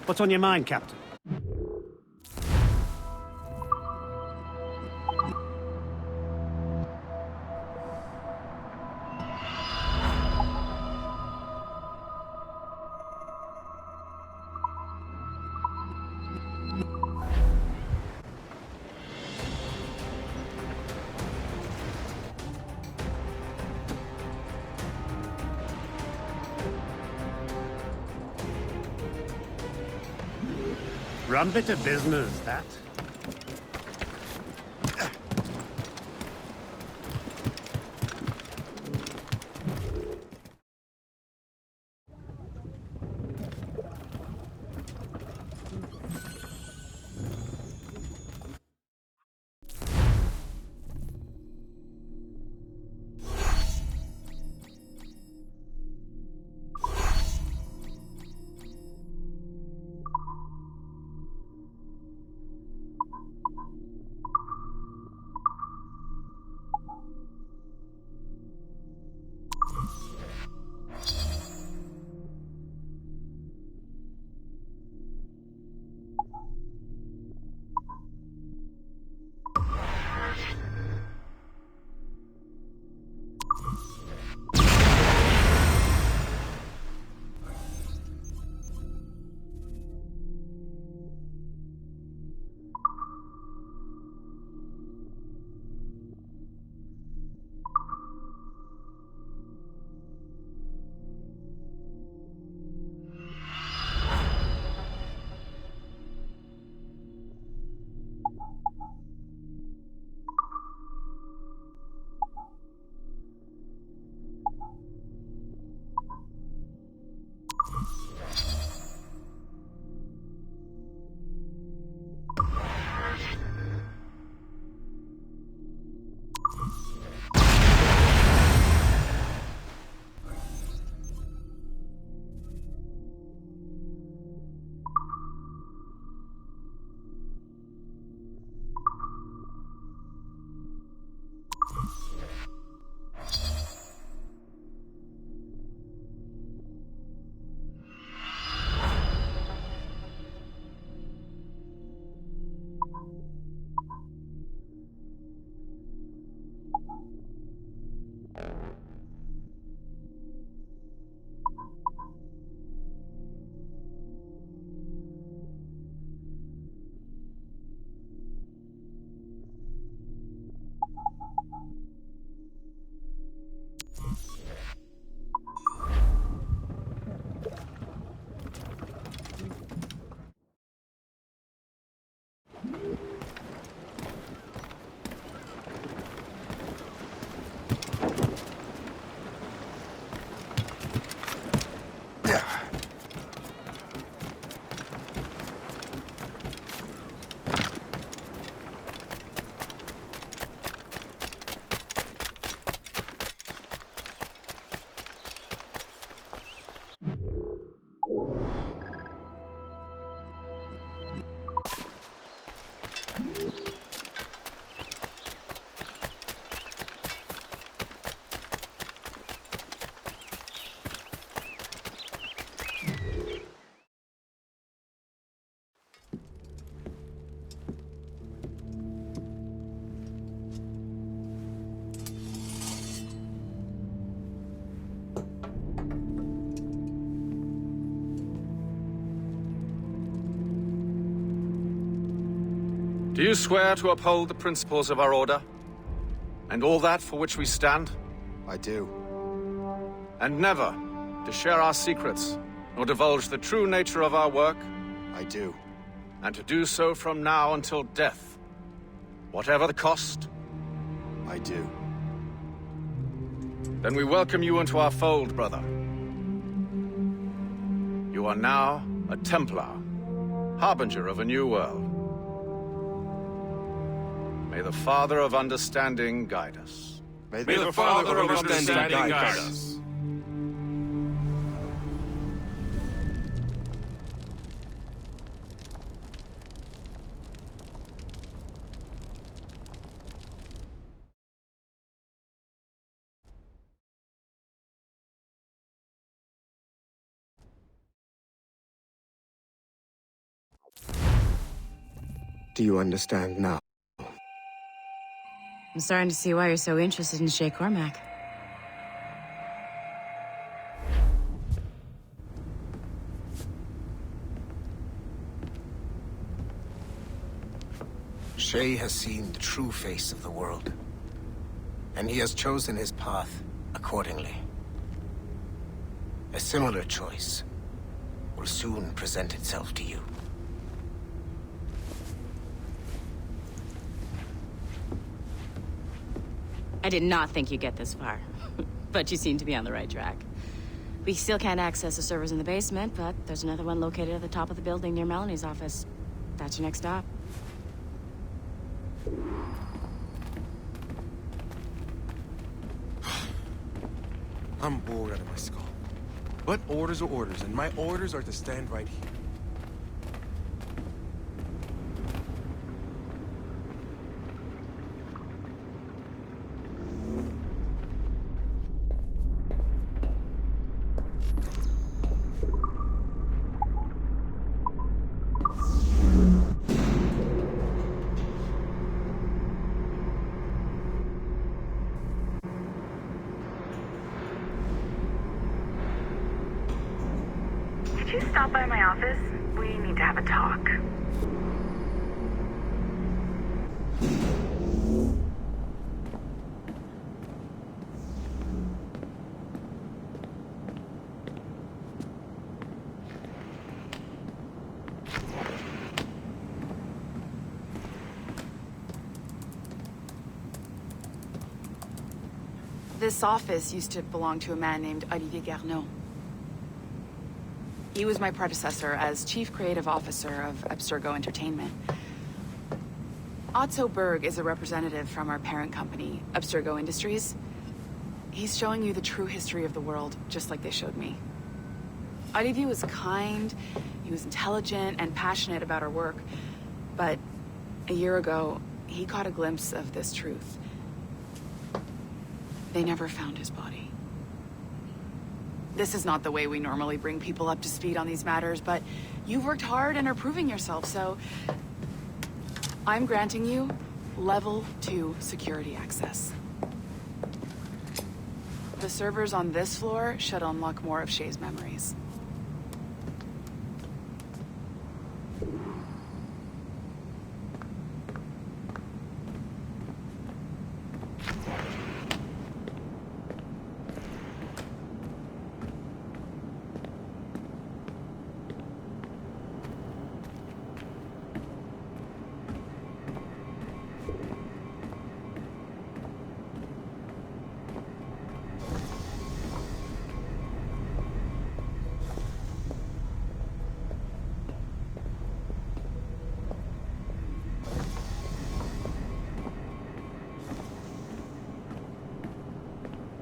What's on your mind, Captain? Rum bit of business, that. Do you swear to uphold the principles of our order? And all that for which we stand? I do. And never to share our secrets, nor divulge the true nature of our work? I do. And to do so from now until death, whatever the cost? I do. Then we welcome you into our fold, brother. You are now a Templar, harbinger of a new world. May the Father of Understanding guide us. May the Father of Understanding guide us. Do you understand now? I'm starting to see why you're so interested in Shay Cormac. Shay has seen the true face of the world, and he has chosen his path accordingly. A similar choice will soon present itself to you. I did not think you'd get this far, but you seem to be on the right track. We still can't access the servers in the basement, but there's another one located at the top of the building near Melanie's office. That's your next stop. I'm bored out of my skull. But orders are orders, and my orders are to stand right here. Could you stop by my office? We need to have a talk. This office used to belong to a man named Olivier Garneau. He was my predecessor as Chief Creative Officer of Abstergo Entertainment. Otto Berg is a representative from our parent company, Abstergo Industries. He's showing you the true history of the world, just like they showed me. Olivier was kind, he was intelligent and passionate about our work, but a year ago, he caught a glimpse of this truth. They never found his body. This is not the way we normally bring people up to speed on these matters, but you've worked hard and are proving yourself, so I'm granting you level 2 security access. The servers on this floor should unlock more of Shay's memories.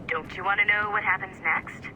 Don't you want to know what happens next?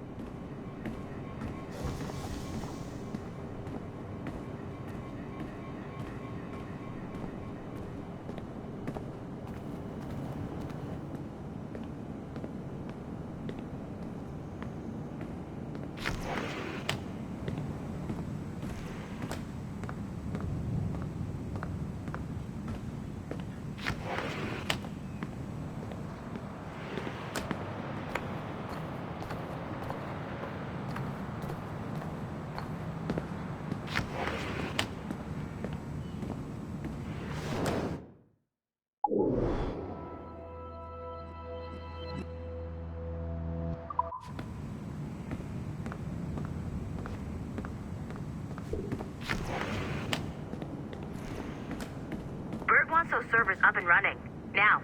Bert wants those servers up and running. Now.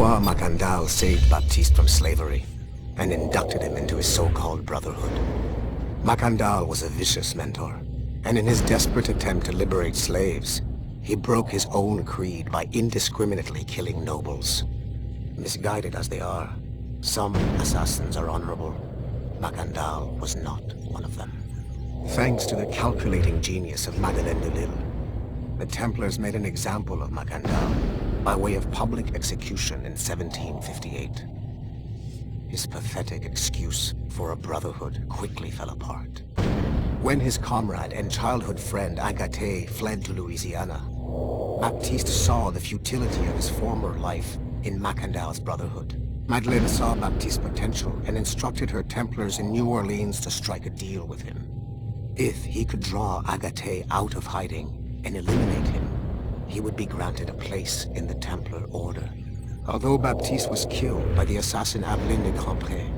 Francois Macandal saved Baptiste from slavery and inducted him into his so-called brotherhood. Macandal was a vicious mentor, and in his desperate attempt to liberate slaves, he broke his own creed by indiscriminately killing nobles. Misguided as they are, some assassins are honorable. Macandal was not one of them. Thanks to the calculating genius of Madeleine de Lille, the Templars made an example of Macandal by way of public execution in 1758. His pathetic excuse for a brotherhood quickly fell apart. When his comrade and childhood friend Agathe fled to Louisiana, Baptiste saw the futility of his former life in Macandal's brotherhood. Madeleine saw Baptiste's potential and instructed her Templars in New Orleans to strike a deal with him. If he could draw Agathe out of hiding and eliminate him, he would be granted a place in the Templar Order. Although Baptiste was killed by the assassin Aveline de Grandpré,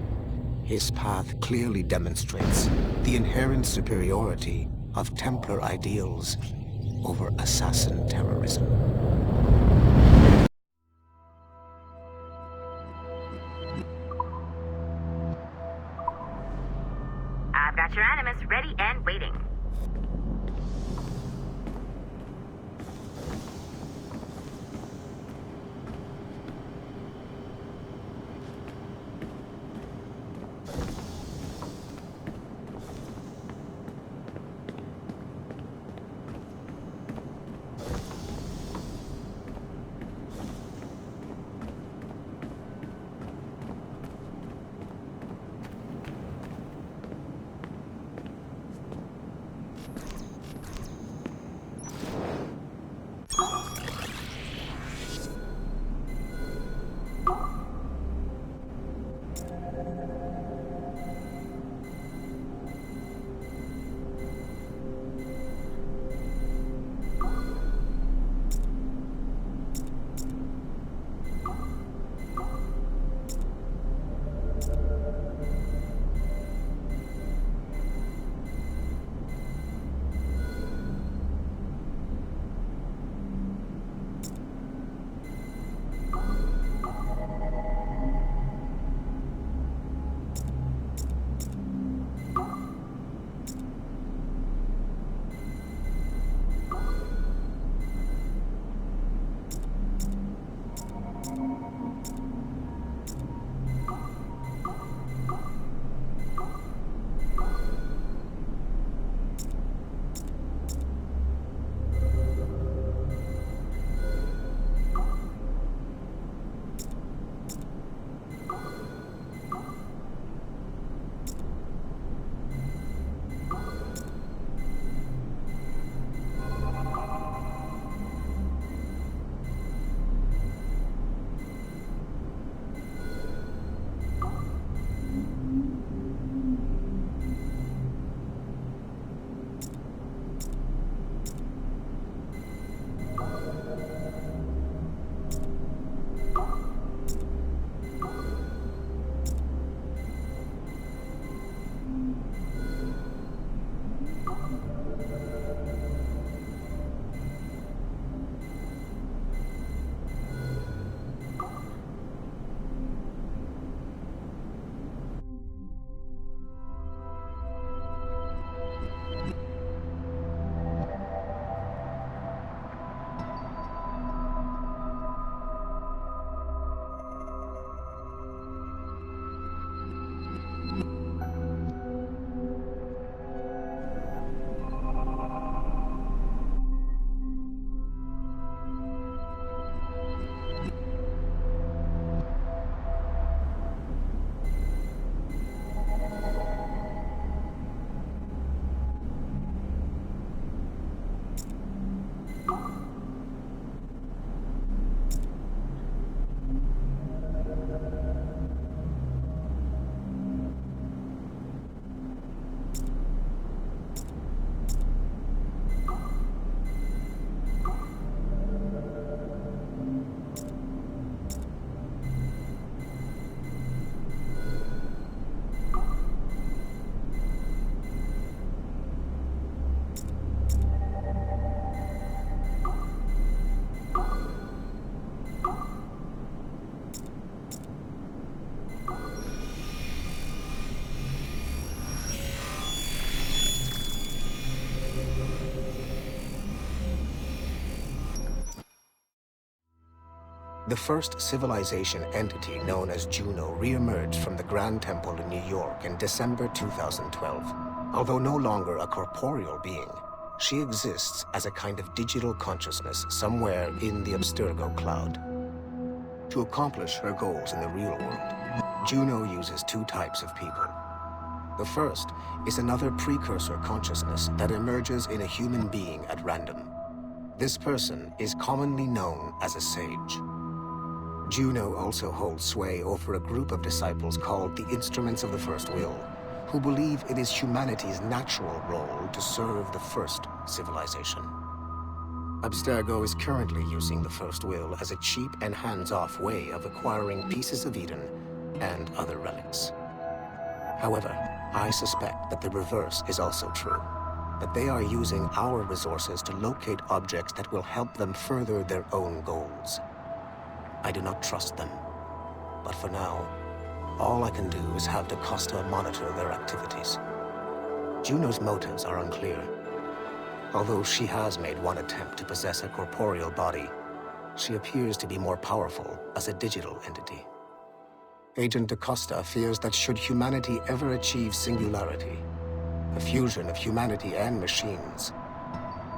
his path clearly demonstrates the inherent superiority of Templar ideals over assassin terrorism. I've got your Animus ready and waiting. The first civilization entity known as Juno re-emerged from the Grand Temple in New York in December 2012. Although no longer a corporeal being, she exists as a kind of digital consciousness somewhere in the Abstergo cloud. To accomplish her goals in the real world, Juno uses two types of people. The first is another precursor consciousness that emerges in a human being at random. This person is commonly known as a sage. Juno also holds sway over a group of disciples called the Instruments of the First Will, who believe it is humanity's natural role to serve the first civilization. Abstergo is currently using the First Will as a cheap and hands-off way of acquiring pieces of Eden and other relics. However, I suspect that the reverse is also true, that they are using our resources to locate objects that will help them further their own goals. I do not trust them, but for now, all I can do is have DaCosta monitor their activities. Juno's motives are unclear. Although she has made one attempt to possess a corporeal body, she appears to be more powerful as a digital entity. Agent DaCosta fears that should humanity ever achieve singularity, a fusion of humanity and machines,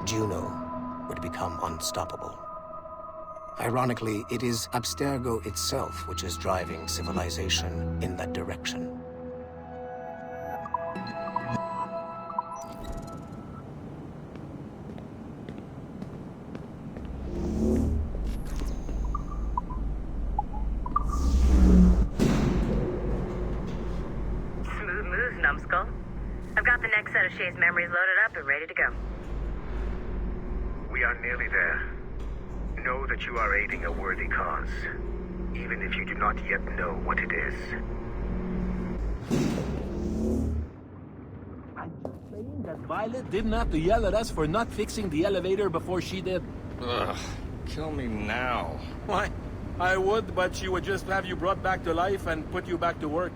Juno would become unstoppable. Ironically, it is Abstergo itself which is driving civilization in that direction. Smooth moves, numbskull. I've got the next set of Shay's memories loaded up and ready to go. We are nearly there. Know that you are aiding a worthy cause, even if you do not yet know what it is. I'm just saying that Violet didn't have to yell at us for not fixing the elevator before she did. Ugh, kill me now. Why? I would, but she would just have you brought back to life and put you back to work.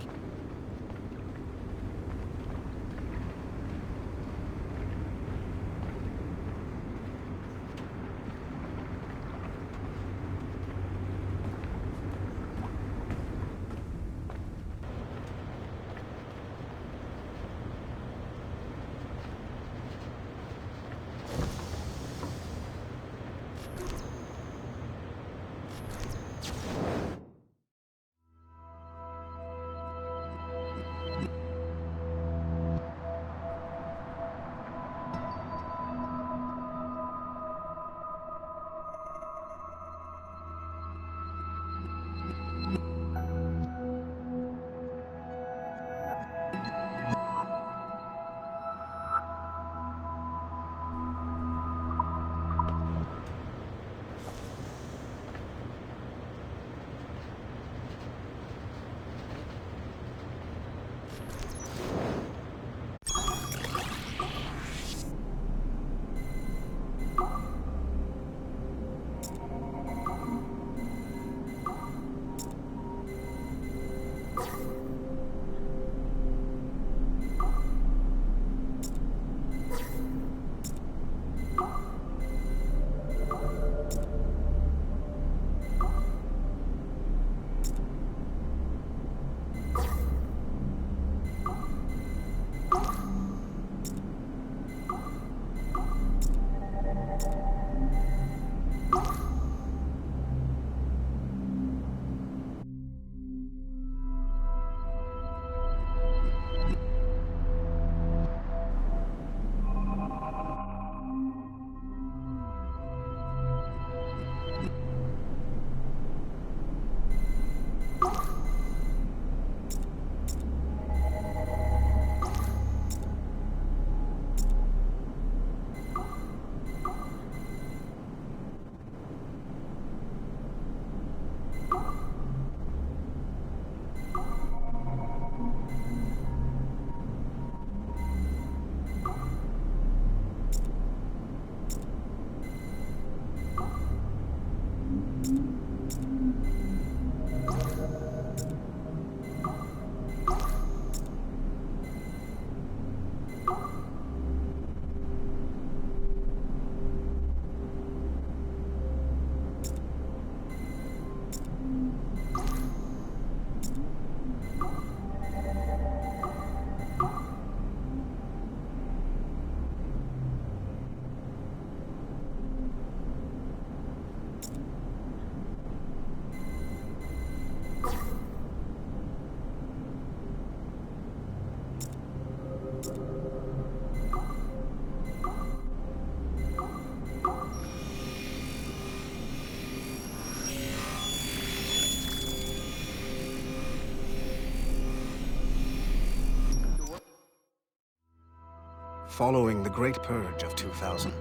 Following the Great Purge of 2000,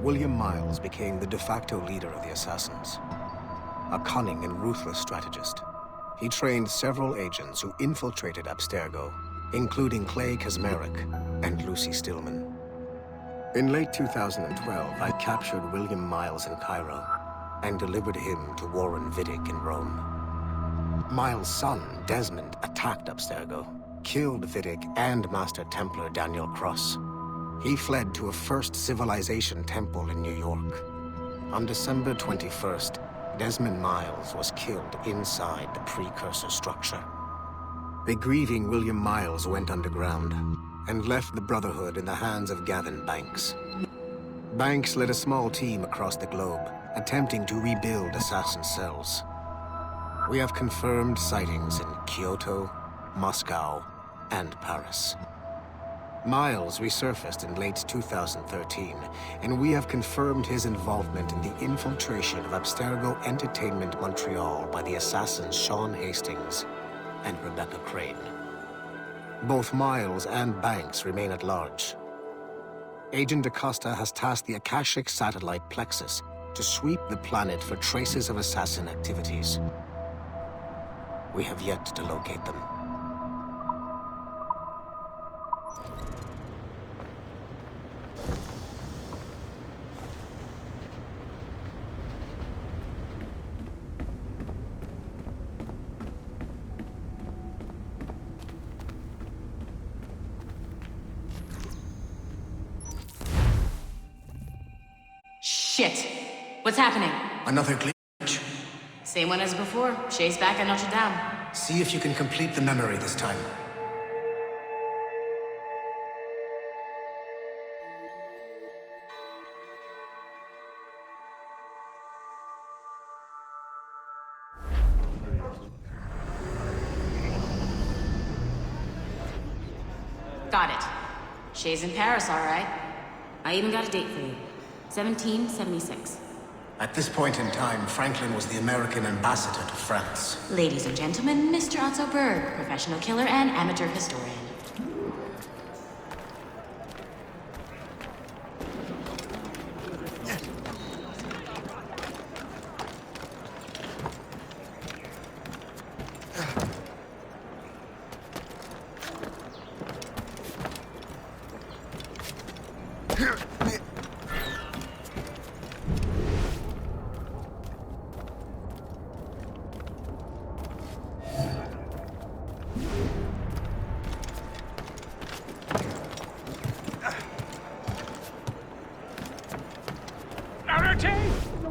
William Miles became the de facto leader of the Assassins. A cunning and ruthless strategist, he trained several agents who infiltrated Abstergo, including Clay Kazmarek and Lucy Stillman. In late 2012, I captured William Miles in Cairo and delivered him to Warren Vidic in Rome. Miles' son, Desmond, attacked Abstergo, killed Vidic and Master Templar Daniel Cross. He fled to a First Civilization temple in New York. On December 21st, Desmond Miles was killed inside the precursor structure. The grieving William Miles went underground and left the Brotherhood in the hands of Gavin Banks. Banks led a small team across the globe, attempting to rebuild assassin cells. We have confirmed sightings in Kyoto, Moscow, and Paris. Miles resurfaced in late 2013, and we have confirmed his involvement in the infiltration of Abstergo Entertainment Montreal by the assassins Sean Hastings and Rebecca Crane. Both Miles and Banks remain at large. Agent Acosta has tasked the Akashic satellite Plexus to sweep the planet for traces of assassin activities. We have yet to locate them. Shit! What's happening? Another glitch. Same one as before. Shay's back at Notre Dame. See if you can complete the memory this time. Got it. Shay's in Paris, all right. I even got a date for you. 1776. At this point in time, Franklin was the American ambassador to France. Ladies and gentlemen, Mr. Otto Berg, professional killer and amateur historian.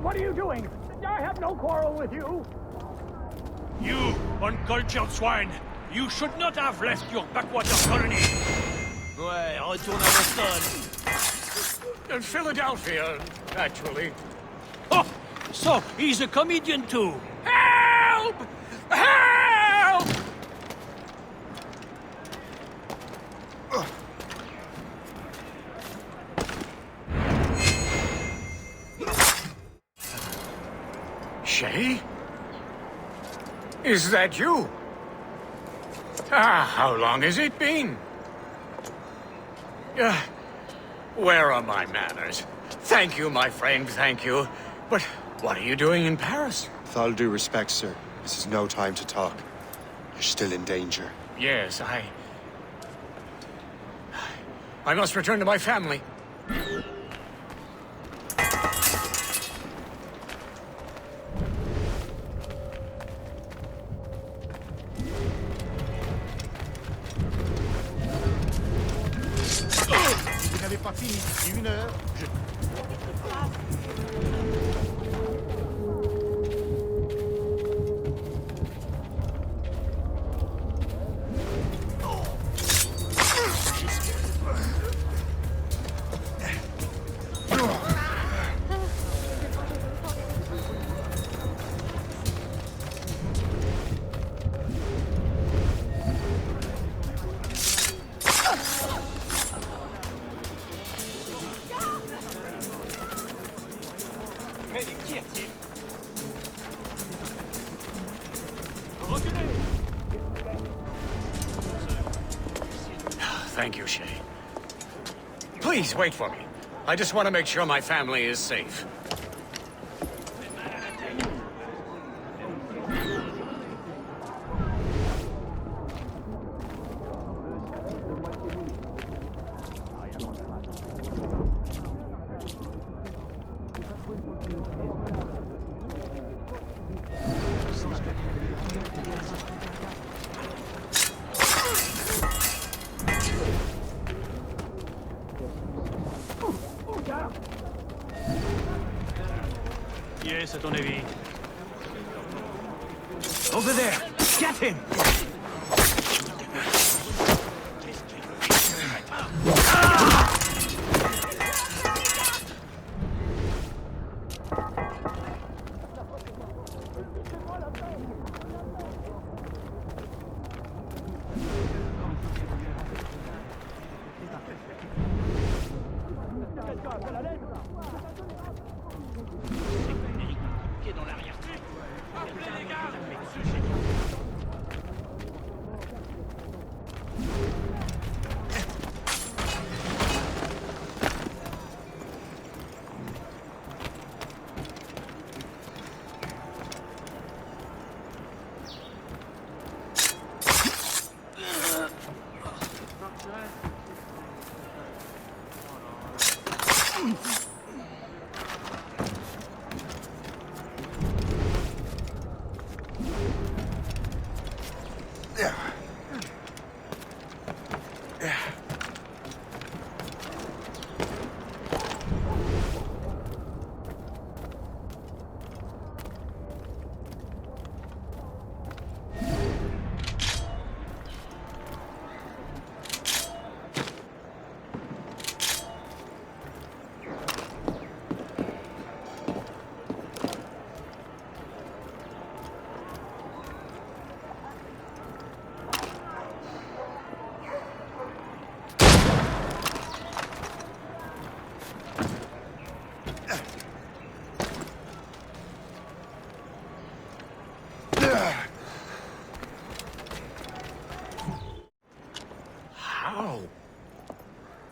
What are you doing? I have no quarrel with you. You, uncultured swine! You should not have left your backwater colony! Ouais, retourne à Boston. In Philadelphia, actually. Oh! So, he's a comedian too! Help! Help! Shay? Is that you? How long has it been? Where are my manners? Thank you, my friend, thank you. But what are you doing in Paris? With all due respect, sir, this is no time to talk. You're still in danger. Yes, I must return to my family. Vous n'avez pas fini d'ici 1 heure. Thank you, Shay. Please, wait for me. I just want to make sure my family is safe. Yes, à ton avis. Over there! Get him!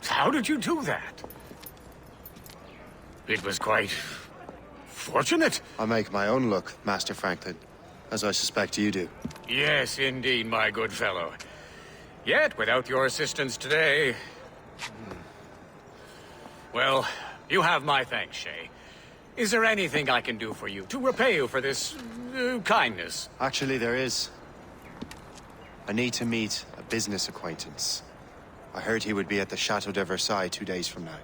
How did you do that? It was quite fortunate. I make my own luck, Master Franklin, as I suspect you do. Yes, indeed, my good fellow. Yet, without your assistance today... Well, you have my thanks, Shay. Is there anything I can do for you, to repay you for this... kindness? Actually, there is. I need to meet a business acquaintance. I heard he would be at the Chateau de Versailles 2 days from now.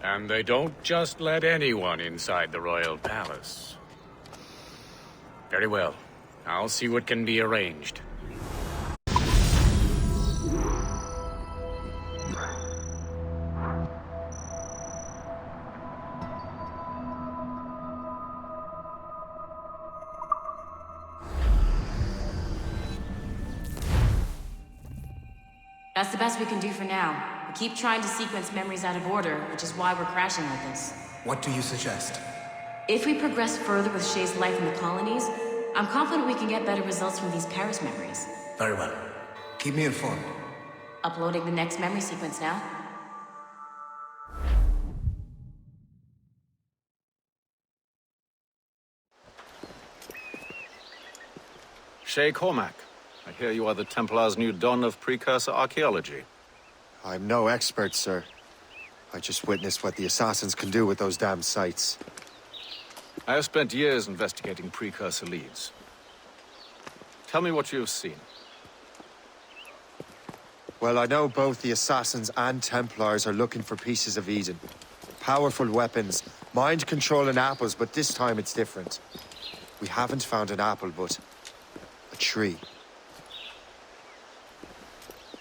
And they don't just let anyone inside the royal palace. Very well. I'll see what can be arranged. That's the best we can do for now. We keep trying to sequence memories out of order, which is why we're crashing like this. What do you suggest? If we progress further with Shay's life in the colonies, I'm confident we can get better results from these Paris memories. Very well. Keep me informed. Uploading the next memory sequence now. Shay Cormac, I hear you are the Templar's new don of precursor archaeology. I'm no expert, sir. I just witnessed what the Assassins can do with those damn sites. I have spent years investigating precursor leads. Tell me what you have seen. Well, I know both the Assassins and Templars are looking for pieces of Eden. Powerful weapons, mind-controlling apples, but this time it's different. We haven't found an apple, but a tree.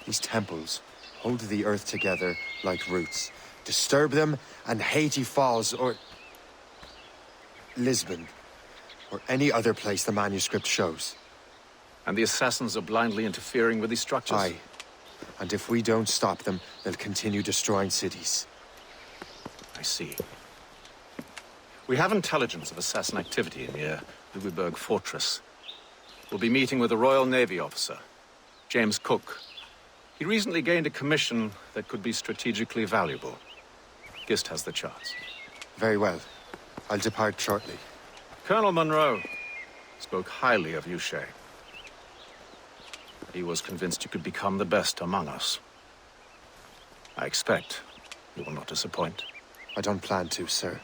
These temples hold the earth together like roots. Disturb them, and Haiti falls, or Lisbon, or any other place the manuscript shows. And the Assassins are blindly interfering with these structures? Aye. And if we don't stop them, they'll continue destroying cities. I see. We have intelligence of assassin activity near Louisburg Fortress. We'll be meeting with a Royal Navy officer, James Cook. He recently gained a commission that could be strategically valuable. Gist has the charts. Very well. I'll depart shortly. Colonel Monroe spoke highly of you, Shay. He was convinced you could become the best among us. I expect you will not disappoint. I don't plan to, sir.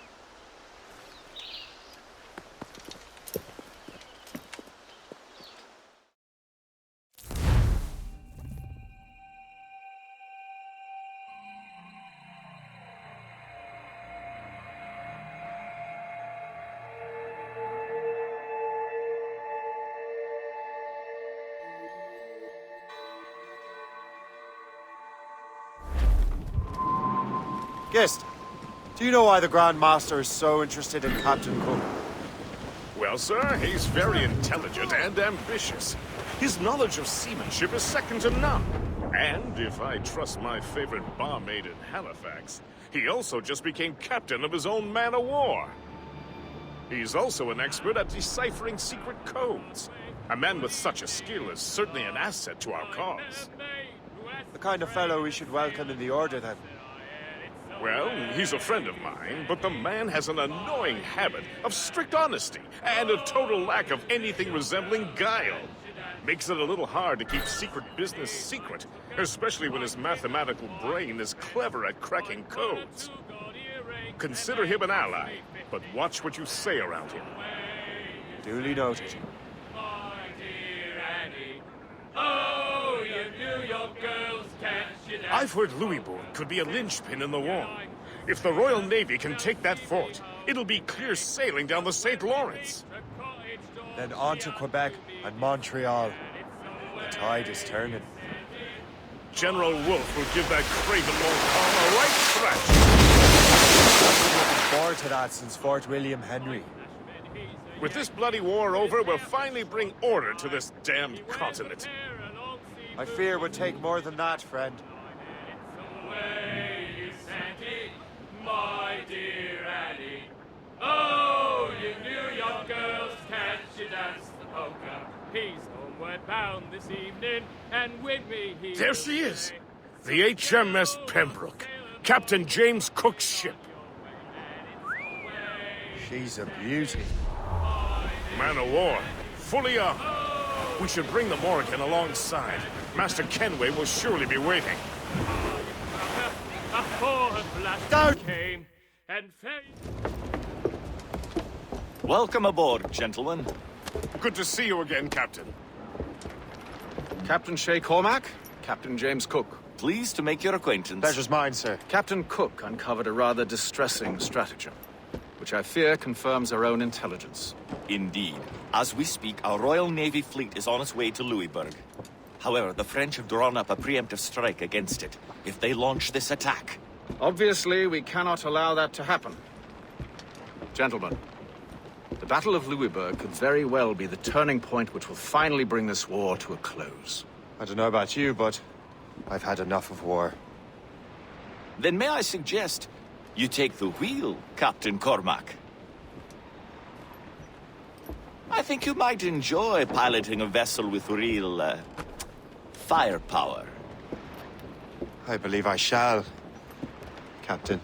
Guest, do you know why the Grand Master is so interested in Captain Cook? Well, sir, he's very intelligent and ambitious. His knowledge of seamanship is second to none. And if I trust my favorite barmaid in Halifax, he also just became captain of his own man-of-war. He's also an expert at deciphering secret codes. A man with such a skill is certainly an asset to our cause. The kind of fellow we should welcome in the Order, then. Well, he's a friend of mine, but the man has an annoying habit of strict honesty and a total lack of anything resembling guile. Makes it a little hard to keep secret business secret, especially when his mathematical brain is clever at cracking codes. Consider him an ally, but watch what you say around him. Duly noted. I've heard Louisbourg could be a linchpin in the war. If the Royal Navy can take that fort, it'll be clear sailing down the St. Lawrence. Then on to Quebec and Montreal. The tide is turning. General Wolfe will give that craven Montcalm a right thrash. I've been looking forward to that since Fort William Henry. With this bloody war over, we'll finally bring order to this damned continent. I fear it would take more than that, friend. My dear Annie. Oh, you New York girls, can't you dance the polka? He's homeward bound this evening, and with me he... There she is! The HMS Pembroke, Captain James Cook's ship. She's a beauty. Man of war, fully armed. We should bring the Morrigan alongside. Master Kenway will surely be waiting. A fourth blast Down! came, and fate... Welcome aboard, gentlemen. Good to see you again, Captain. Captain Shay Cormac, Captain James Cook. Pleased to make your acquaintance. Pleasure's mine, sir. Captain Cook uncovered a rather distressing stratagem, which I fear confirms our own intelligence. Indeed. As we speak, our Royal Navy fleet is on its way to Louisbourg. However, the French have drawn up a preemptive strike against it if they launch this attack. Obviously, we cannot allow that to happen. Gentlemen, the Battle of Louisbourg could very well be the turning point which will finally bring this war to a close. I don't know about you, but I've had enough of war. Then may I suggest you take the wheel, Captain Cormac? I think you might enjoy piloting a vessel with real, firepower. I believe I shall, Captain.